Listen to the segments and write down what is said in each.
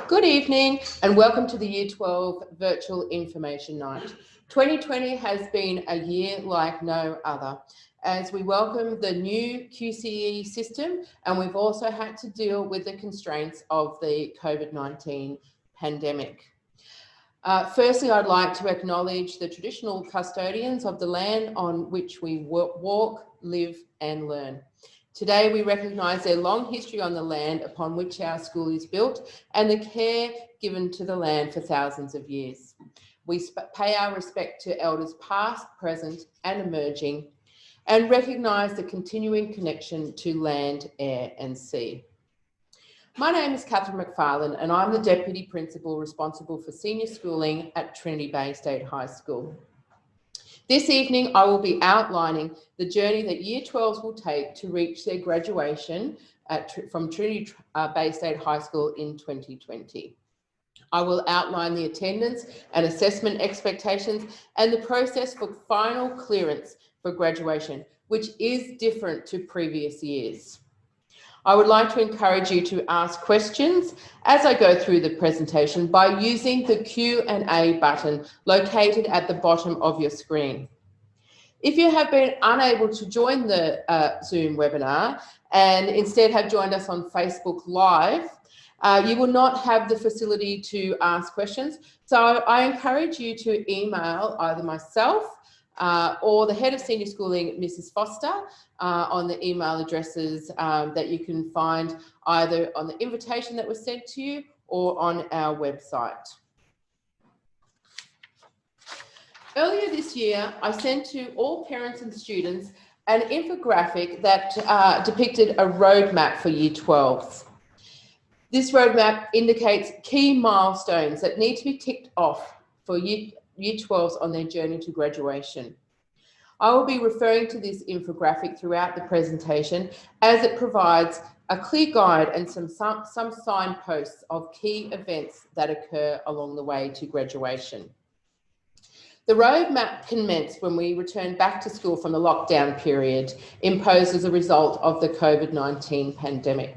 Good evening and welcome to the Year 12 Virtual Information Night. 2020 has been a year like no other as we welcome the new QCE system, and we've also had to deal with the constraints of the COVID-19 pandemic. Firstly, I'd like to acknowledge the traditional custodians of the land on which we walk, live and learn. Today, we recognise their long history on the land upon which our school is built and the care given to the land for thousands of years. We pay our respect to elders past, present and emerging, and recognise the continuing connection to land, air and sea. My name is Catherine McFarlane and I'm the Deputy Principal responsible for senior schooling at Trinity Bay State High School. This evening, I will be outlining the journey that Year 12s will take to reach their graduation from Trinity Bay State High School in 2020. I will outline the attendance and assessment expectations and the process for final clearance for graduation, which is different to previous years. I would like to encourage you to ask questions as I go through the presentation by using the Q&A button located at the bottom of your screen. If you have been unable to join the Zoom webinar and instead have joined us on Facebook Live, you will not have the facility to ask questions. So I encourage you to email either myself or the Head of Senior Schooling, Mrs. Foster, on the email addresses that you can find either on the invitation that was sent to you or on our website. Earlier this year, I sent to all parents and students an infographic that depicted a roadmap for Year 12s. This roadmap indicates key milestones that need to be ticked off for Year 12s on their journey to graduation. I will be referring to this infographic throughout the presentation as it provides a clear guide and some signposts of key events that occur along the way to graduation. The roadmap commenced when we returned back to school from the lockdown period imposed as a result of the COVID-19 pandemic,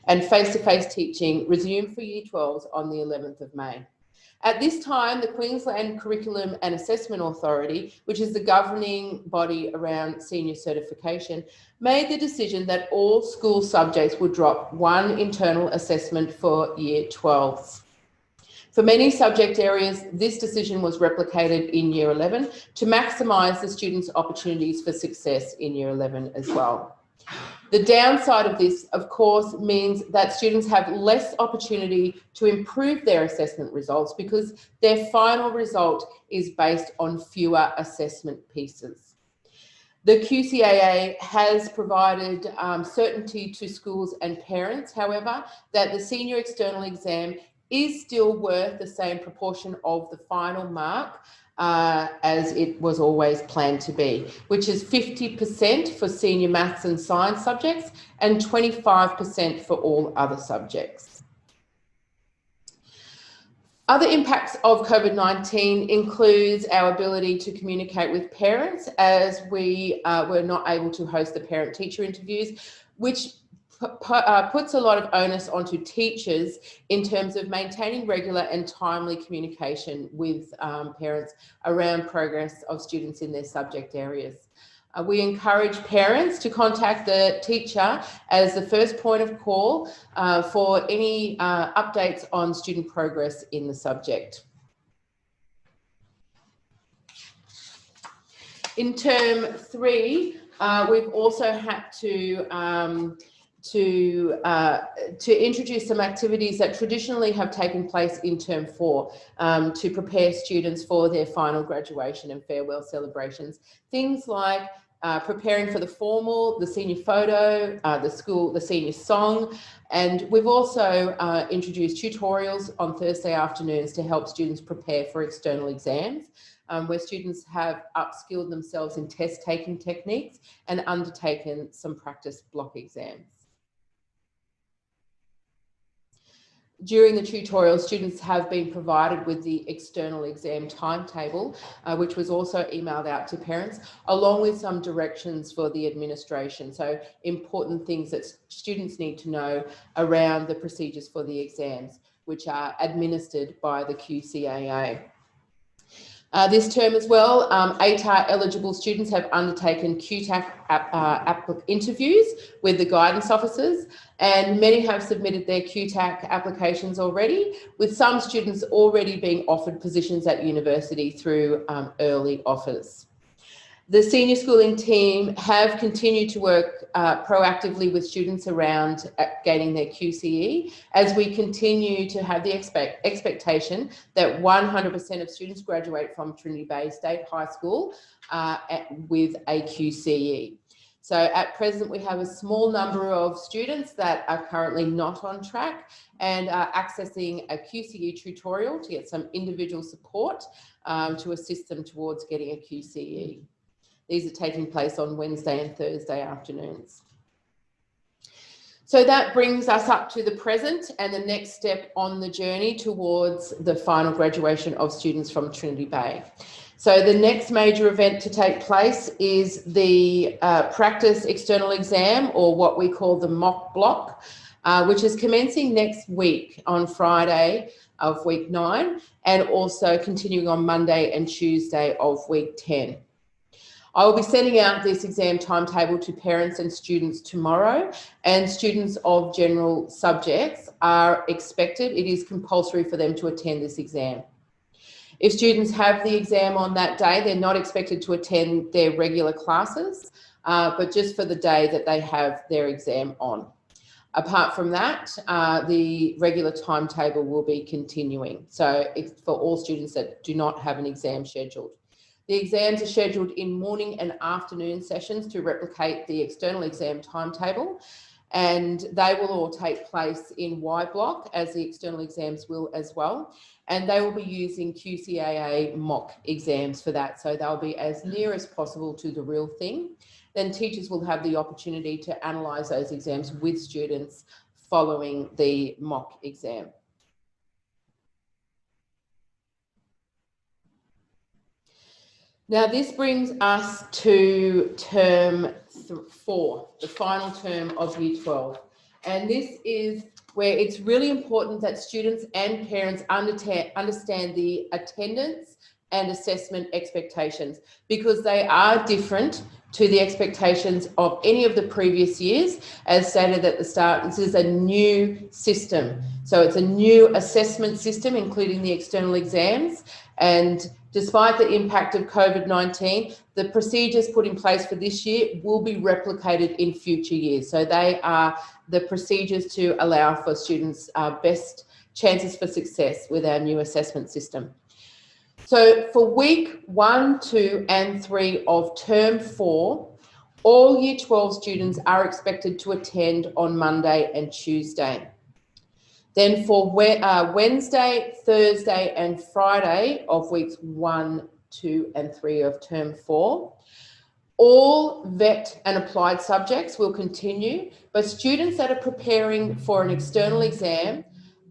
and face-to-face teaching resumed for Year 12s on the 11th of May. At this time, the Queensland Curriculum and Assessment Authority, which is the governing body around senior certification, made the decision that all school subjects would drop one internal assessment for Year 12s. For many subject areas, this decision was replicated in Year 11 to maximise the students' opportunities for success in Year 11 as well. The downside of this, of course, means that students have less opportunity to improve their assessment results because their final result is based on fewer assessment pieces. The QCAA has provided certainty to schools and parents, however, that the senior external exam is still worth the same proportion of the final mark as it was always planned to be, which is 50% for senior maths and science subjects and 25% for all other subjects. Other impacts of COVID-19 includes our ability to communicate with parents as we were not able to host the parent-teacher interviews, which puts a lot of onus onto teachers in terms of maintaining regular and timely communication with parents around progress of students in their subject areas. We encourage parents to contact the teacher as the first point of call for any updates on student progress in the subject. In term 3, we've also had to introduce some activities that traditionally have taken place in term 4 to prepare students for their final graduation and farewell celebrations. Things like preparing for the formal, the senior photo, the senior song, and we've also introduced tutorials on Thursday afternoons to help students prepare for external exams, where students have upskilled themselves in test-taking techniques and undertaken some practice block exams. During the tutorial, students have been provided with the external exam timetable, which was also emailed out to parents, along with some directions for the administration. So important things that students need to know around the procedures for the exams, which are administered by the QCAA. This term as well, ATAR eligible students have undertaken QTAC interviews with the guidance officers, and many have submitted their QTAC applications already, with some students already being offered positions at university through early offers. The senior schooling team have continued to work proactively with students around gaining their QCE, as we continue to have the expectation that 100% of students graduate from Trinity Bay State High School with a QCE. So at present, we have a small number of students that are currently not on track and are accessing a QCE tutorial to get some individual support to assist them towards getting a QCE. These are taking place on Wednesday and Thursday afternoons. So that brings us up to the present and the next step on the journey towards the final graduation of students from Trinity Bay. So the next major event to take place is the practice external exam, or what we call the mock block, which is commencing next week on Friday of week 9, and also continuing on Monday and Tuesday of week 10. I will be sending out this exam timetable to parents and students tomorrow, and students of general subjects are expected. It is compulsory for them to attend this exam. If students have the exam on that day, they're not expected to attend their regular classes, but just for the day that they have their exam on. Apart from that, the regular timetable will be continuing. So it's for all students that do not have an exam scheduled. The exams are scheduled in morning and afternoon sessions to replicate the external exam timetable, and they will all take place in Y block, as the external exams will as well. And they will be using QCAA mock exams for that. So they'll be as near as possible to the real thing. Then teachers will have the opportunity to analyse those exams with students following the mock exam. Now, this brings us to term 4, the final term of Year 12. And this is where it's really important that students and parents understand the attendance and assessment expectations, because they are different to the expectations of any of the previous years. As stated at the start, this is a new system. So it's a new assessment system, including the external exams. And despite the impact of COVID-19, the procedures put in place for this year will be replicated in future years. So they are the procedures to allow for students' best chances for success with our new assessment system. So for week 1, 2 and 3 of term 4, all Year 12 students are expected to attend on Monday and Tuesday. Then for Wednesday, Thursday and Friday of weeks 1, 2 and 3 of term 4, all vet and applied subjects will continue, but students that are preparing for an external exam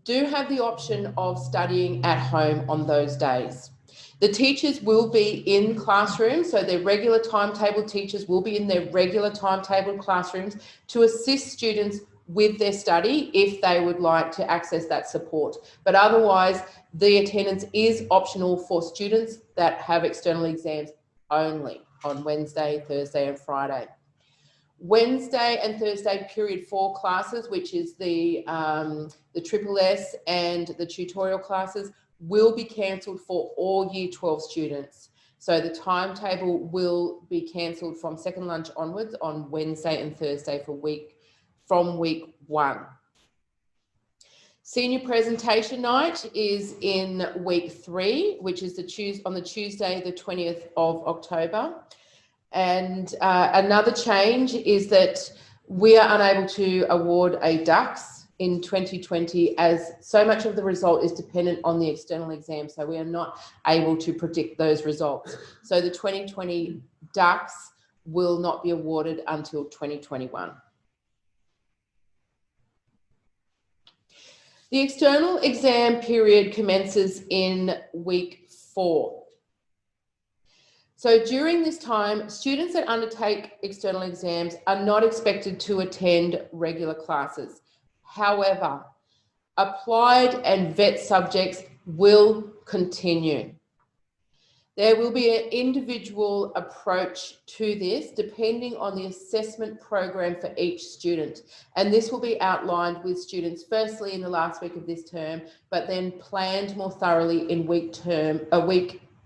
do have the option of studying at home on those days. The teachers will be in classrooms, so their regular timetable teachers will be in their regular timetable classrooms to assist students with their study if they would like to access that support. But otherwise, the attendance is optional for students that have external exams only on Wednesday, Thursday and Friday. Wednesday and Thursday period 4 classes, which is the SSS and the tutorial classes, will be cancelled for all Year 12 students. So the timetable will be cancelled from second lunch onwards on Wednesday and Thursday from week 1. Senior presentation night is in week 3, which is on the Tuesday, the 20th of October. And another change is that we are unable to award a DUCS in 2020, as so much of the result is dependent on the external exam. So we are not able to predict those results. So the 2020 DUCS will not be awarded until 2021. The external exam period commences in week 4. So during this time, students that undertake external exams are not expected to attend regular classes. However, applied and vet subjects will continue. There will be an individual approach to this depending on the assessment program for each student. And this will be outlined with students firstly in the last week of this term, but then planned more thoroughly in week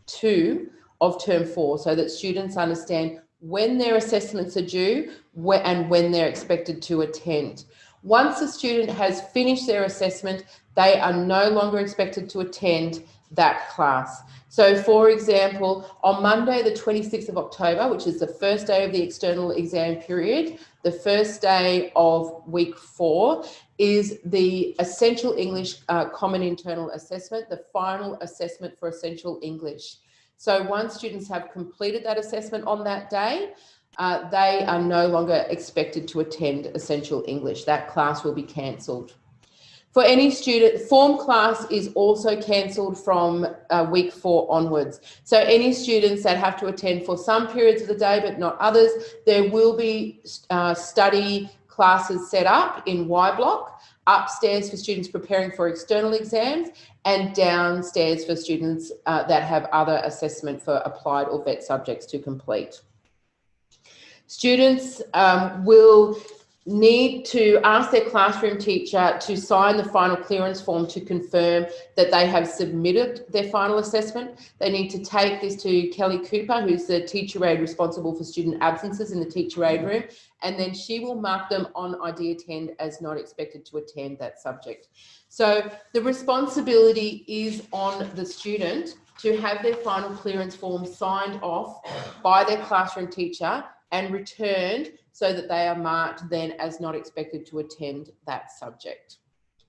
2 of term 4, so that students understand when their assessments are due and when they're expected to attend. Once a student has finished their assessment, they are no longer expected to attend that class. So for example, on Monday, the 26th of October, which is the first day of the external exam period, the first day of week 4 is the Essential English Common Internal Assessment, the final assessment for Essential English. So once students have completed that assessment on that day, they are no longer expected to attend Essential English. That class will be cancelled. For any student, form class is also cancelled from week 4 onwards. So any students that have to attend for some periods of the day but not others, there will be study classes set up in Y block, upstairs for students preparing for external exams, and downstairs for students that have other assessment for applied or vet subjects to complete. Students will need to ask their classroom teacher to sign the final clearance form to confirm that they have submitted their final assessment. They need to take this to Kelly Cooper, who's the teacher aide responsible for student absences in the teacher aide room, and then she will mark them on ID Attend as not expected to attend that subject. So the responsibility is on the student to have their final clearance form signed off by their classroom teacher and returned so that they are marked then as not expected to attend that subject.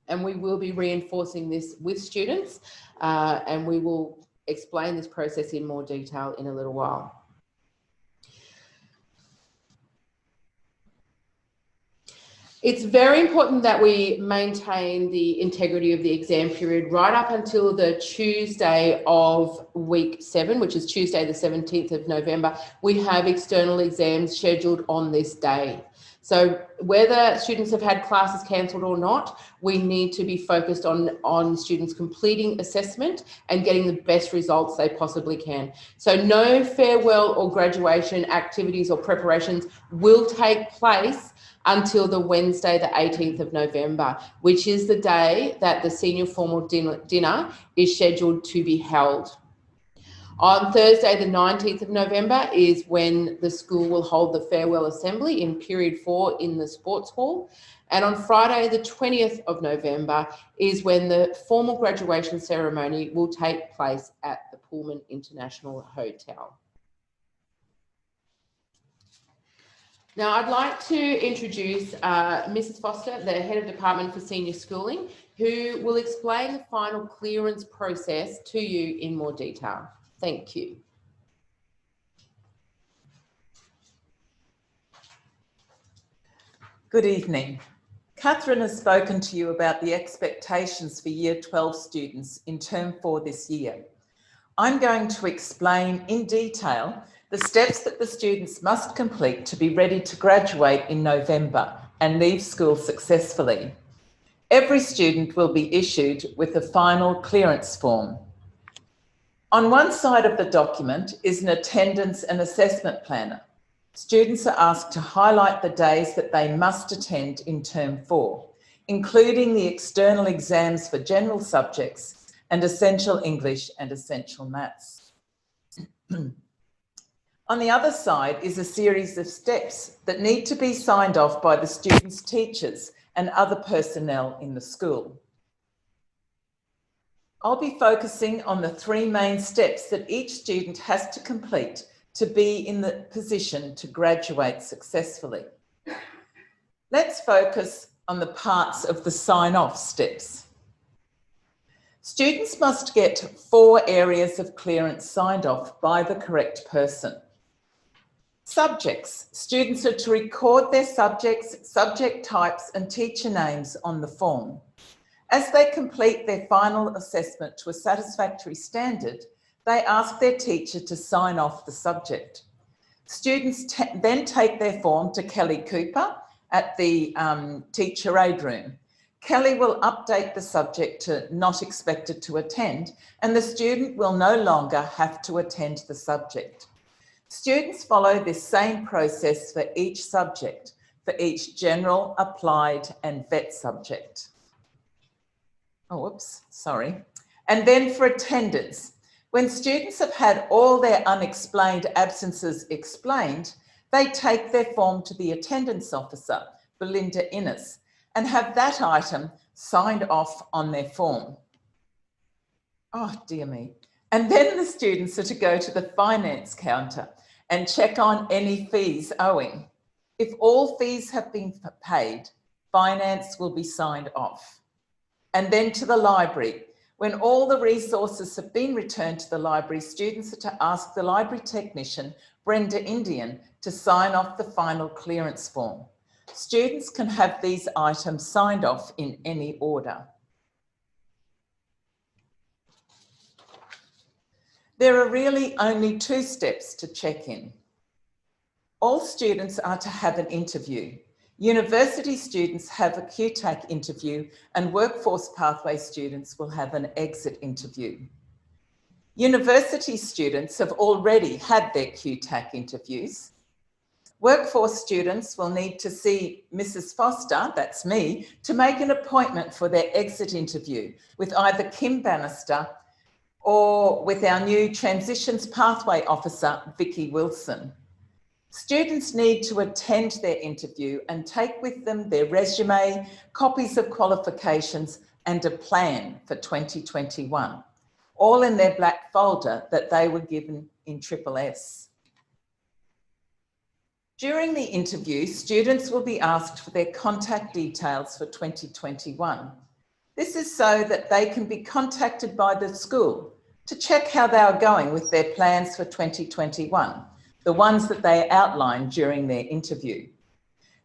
And we will be reinforcing this with students and we will explain this process in more detail in a little while. It's very important that we maintain the integrity of the exam period right up until the Tuesday of week 7, which is Tuesday the 17th of November. We have external exams scheduled on this day. So whether students have had classes cancelled or not, we need to be focused on students completing assessment and getting the best results they possibly can. So no farewell or graduation activities or preparations will take place until the Wednesday, the 18th of November, which is the day that the senior formal dinner is scheduled to be held. On Thursday, the 19th of November is when the school will hold the farewell assembly in period 4 in the sports hall. And on Friday, the 20th of November is when the formal graduation ceremony will take place at the Pullman International Hotel. Now, I'd like to introduce Mrs. Foster, the Head of Department for Senior Schooling, who will explain the final clearance process to you in more detail. Thank you. Good evening. Catherine has spoken to you about the expectations for Year 12 students in Term 4 this year. I'm going to explain in detail the steps that the students must complete to be ready to graduate in November and leave school successfully. Every student will be issued with a final clearance form. On one side of the document is an attendance and assessment planner. Students are asked to highlight the days that they must attend in Term 4, including the external exams for general subjects and Essential English and Essential Maths. On the other side is a series of steps that need to be signed off by the students' teachers and other personnel in the school. I'll be focusing on the 3 main steps that each student has to complete to be in the position to graduate successfully. Let's focus on the parts of the sign-off steps. Students must get 4 areas of clearance signed off by the correct person. Subjects. Students are to record their subjects, subject types and teacher names on the form. As they complete their final assessment to a satisfactory standard, they ask their teacher to sign off the subject. Students then take their form to Kelly Cooper at the teacher aid room. Kelly will update the subject to not expected to attend, and the student will no longer have to attend the subject. Students follow this same process for each subject, for each general, applied, and vet subject. Oh, whoops, sorry. And then for attendance, when students have had all their unexplained absences explained, they take their form to the attendance officer, Belinda Innes, and have that item signed off on their form. Oh, dear me. And then the students are to go to the finance counter and check on any fees owing. If all fees have been paid, finance will be signed off. And then to the library. When all the resources have been returned to the library, students are to ask the library technician, Brenda Indian, to sign off the final clearance form. Students can have these items signed off in any order. There are really only 2 steps to check in. All students are to have an interview. University students have a QTAC interview and workforce pathway students will have an exit interview. University students have already had their QTAC interviews. Workforce students will need to see Mrs. Foster, that's me, to make an appointment for their exit interview with either Kim Bannister or with our new Transitions Pathway Officer, Vicky Wilson. Students need to attend their interview and take with them their resume, copies of qualifications and a plan for 2021, all in their black folder that they were given in SSS. During the interview, students will be asked for their contact details for 2021. This is so that they can be contacted by the school to check how they are going with their plans for 2021, the ones that they outlined during their interview.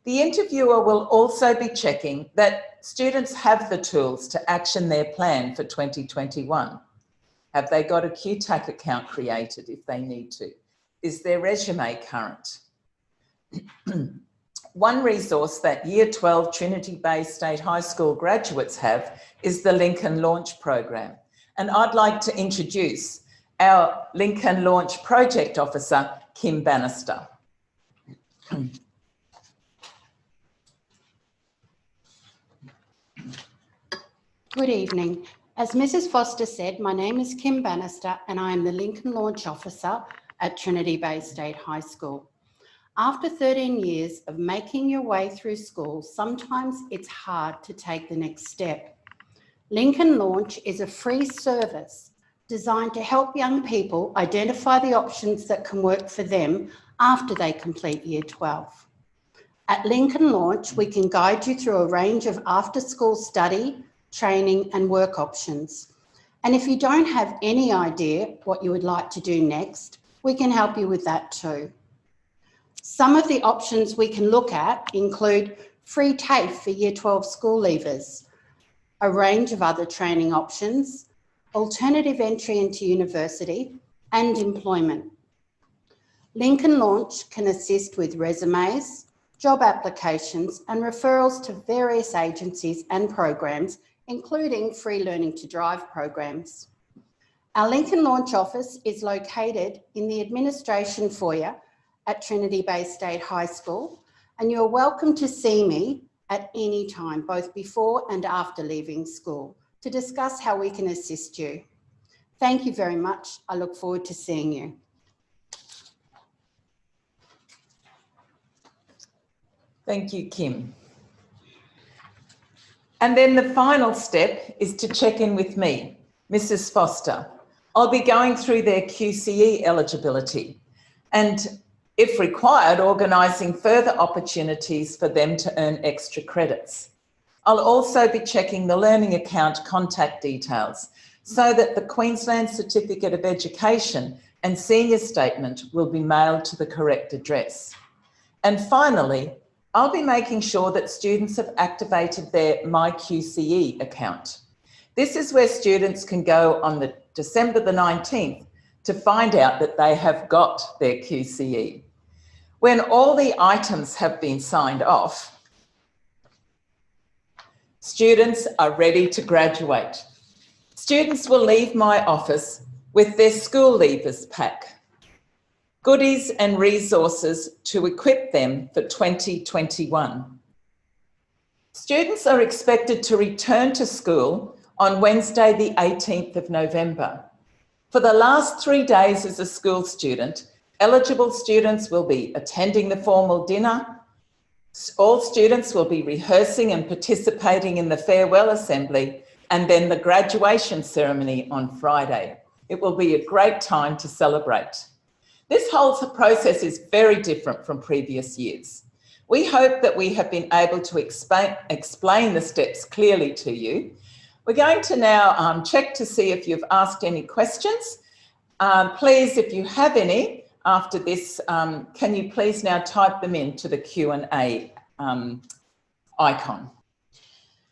The interviewer will also be checking that students have the tools to action their plan for 2021. Have they got a QTAC account created if they need to? Is their resume current? One resource that Year 12 Trinity Bay State High School graduates have is the Lincoln Launch Program. And I'd like to introduce our Lincoln Launch Project Officer, Kim Bannister. Good evening. As Mrs. Foster said, my name is Kim Bannister and I am the Lincoln Launch Officer at Trinity Bay State High School. After 13 years of making your way through school, sometimes it's hard to take the next step. Lincoln Launch is a free service designed to help young people identify the options that can work for them after they complete Year 12. At Lincoln Launch, we can guide you through a range of after-school study, training and work options. And if you don't have any idea what you would like to do next, we can help you with that too. Some of the options we can look at include free TAFE for Year 12 school leavers, a range of other training options, alternative entry into university and employment. Lincoln Launch can assist with resumes, job applications and referrals to various agencies and programs, including free learning to drive programs. Our Lincoln Launch office is located in the administration foyer at Trinity Bay State High School, and you're welcome to see me at any time, both before and after leaving school, to discuss how we can assist you. Thank you very much. I look forward to seeing you. Thank you, Kim. And then the final step is to check in with me, Mrs. Foster. I'll be going through their QCE eligibility and, if required, organising further opportunities for them to earn extra credits. I'll also be checking the learning account contact details so that the Queensland Certificate of Education and Senior Statement will be mailed to the correct address. And finally, I'll be making sure that students have activated their My QCE account. This is where students can go on the December the 19th to find out that they have got their QCE. When all the items have been signed off, students are ready to graduate. Students will leave my office with their school leavers pack, goodies and resources to equip them for 2021. Students are expected to return to school on Wednesday the 18th of November. For the last 3 days as a school student, eligible students will be attending the formal dinner. All students will be rehearsing and participating in the farewell assembly and then the graduation ceremony on Friday. It will be a great time to celebrate. This whole process is very different from previous years. We hope that we have been able to explain the steps clearly to you. We're going to now check to see if you've asked any questions. Please, if you have any after this, can you please now type them into the Q&A icon.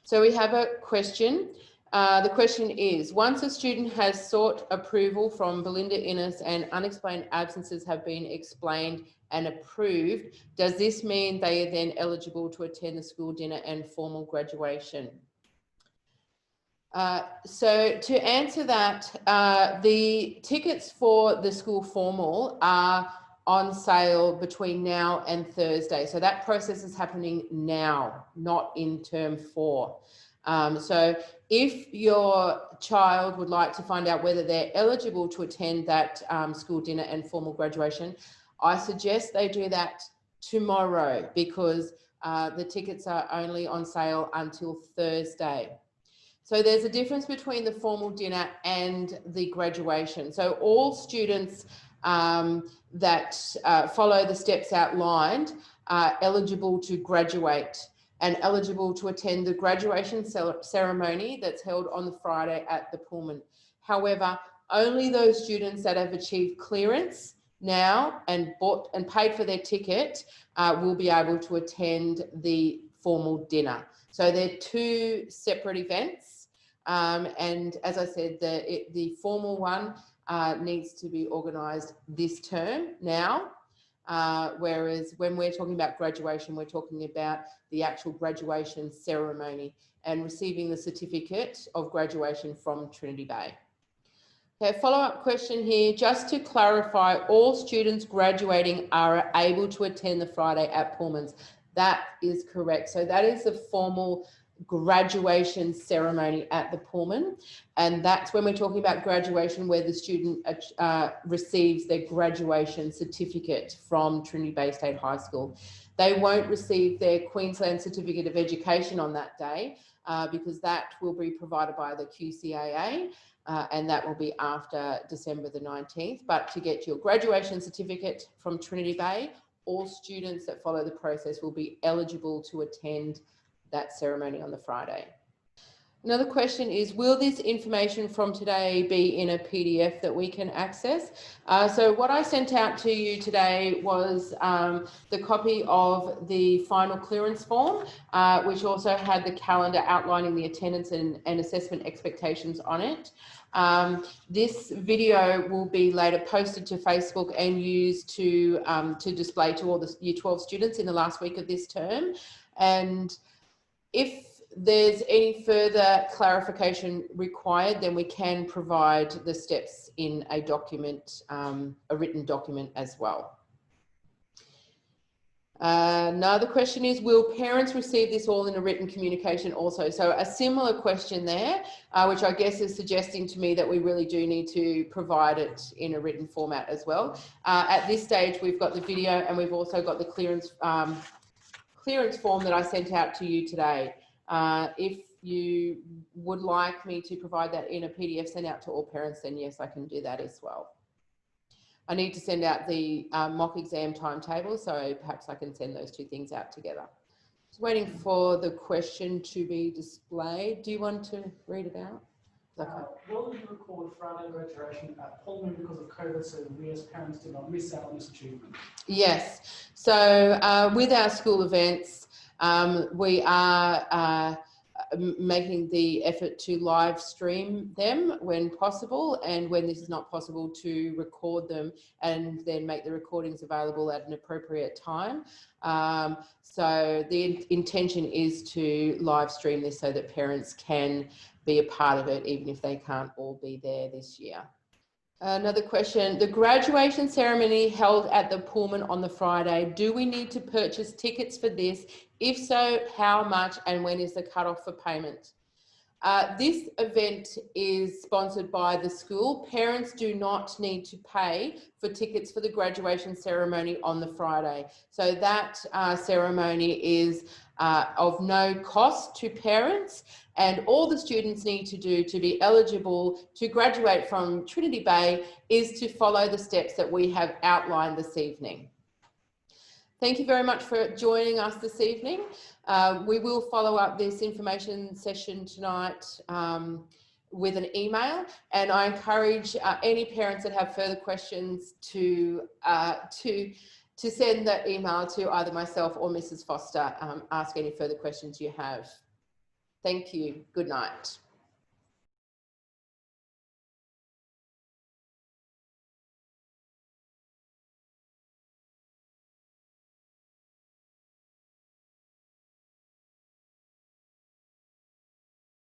So we have a question. The question is, once a student has sought approval from Belinda Innes and unexplained absences have been explained and approved, does this mean they are then eligible to attend the school dinner and formal graduation? So to answer that, the tickets for the school formal are on sale between now and Thursday. So that process is happening now, not in term 4. So if your child would like to find out whether they're eligible to attend that school dinner and formal graduation, I suggest they do that tomorrow because the tickets are only on sale until Thursday. So there's a difference between the formal dinner and the graduation. So all students that follow the steps outlined are eligible to graduate and eligible to attend the graduation ceremony that's held on the Friday at the Pullman. However, only those students that have achieved clearance now and bought and paid for their ticket will be able to attend the formal dinner. So they're 2 separate events. And as I said, the formal one needs to be organised this term now, whereas when we're talking about graduation, we're talking about the actual graduation ceremony and receiving the certificate of graduation from Trinity Bay. Okay, follow-up question here. Just to clarify, all students graduating are able to attend the Friday at Pullman's. That is correct. So that is the formal graduation ceremony at the Pullman, and that's when we're talking about graduation where the student receives their graduation certificate from Trinity Bay State High School. They won't receive their Queensland Certificate of Education on that day because that will be provided by the QCAA and that will be after December the 19th. But to get your graduation certificate from Trinity Bay, all students that follow the process will be eligible to attend that ceremony on the Friday. Another question is, will this information from today be in a PDF that we can access? So what I sent out to you today was the copy of the final clearance form, which also had the calendar outlining the attendance and assessment expectations on it. This video will be later posted to Facebook and used to display to all the Year 12 students in the last week of this term. And if there's any further clarification required, then we can provide the steps in a document, a written document as well. Another question is, will parents receive this all in a written communication also? So a similar question there, which I guess is suggesting to me that we really do need to provide it in a written format as well. At this stage, we've got the video and we've also got the clearance form that I sent out to you today. If you would like me to provide that in a PDF sent out to all parents, then yes, I can do that as well. I need to send out the mock exam timetable, so perhaps I can send those 2 things out together. Just waiting for the question to be displayed. Do you want to read it out? Will you record Friday graduation at Pullman because of COVID, so we as parents do not miss out on this achievement? Yes. So with our school events, we are making the effort to live stream them when possible, and when this is not possible, to record them and then make the recordings available at an appropriate time. So the intention is to live stream this so that parents can be a part of it, even if they can't all be there this year. Another question, the graduation ceremony held at the Pullman on the Friday, do we need to purchase tickets for this? If so, how much, and when is the cutoff for payment? This event is sponsored by the school. Parents do not need to pay for tickets for the graduation ceremony on the Friday. So that ceremony is of no cost to parents, and all the students need to do to be eligible to graduate from Trinity Bay is to follow the steps that we have outlined this evening. Thank you very much for joining us this evening. We will follow up this information session tonight with an email, and I encourage any parents that have further questions to send that email to either myself or Mrs. Foster. Ask any further questions you have. Thank you. Good night.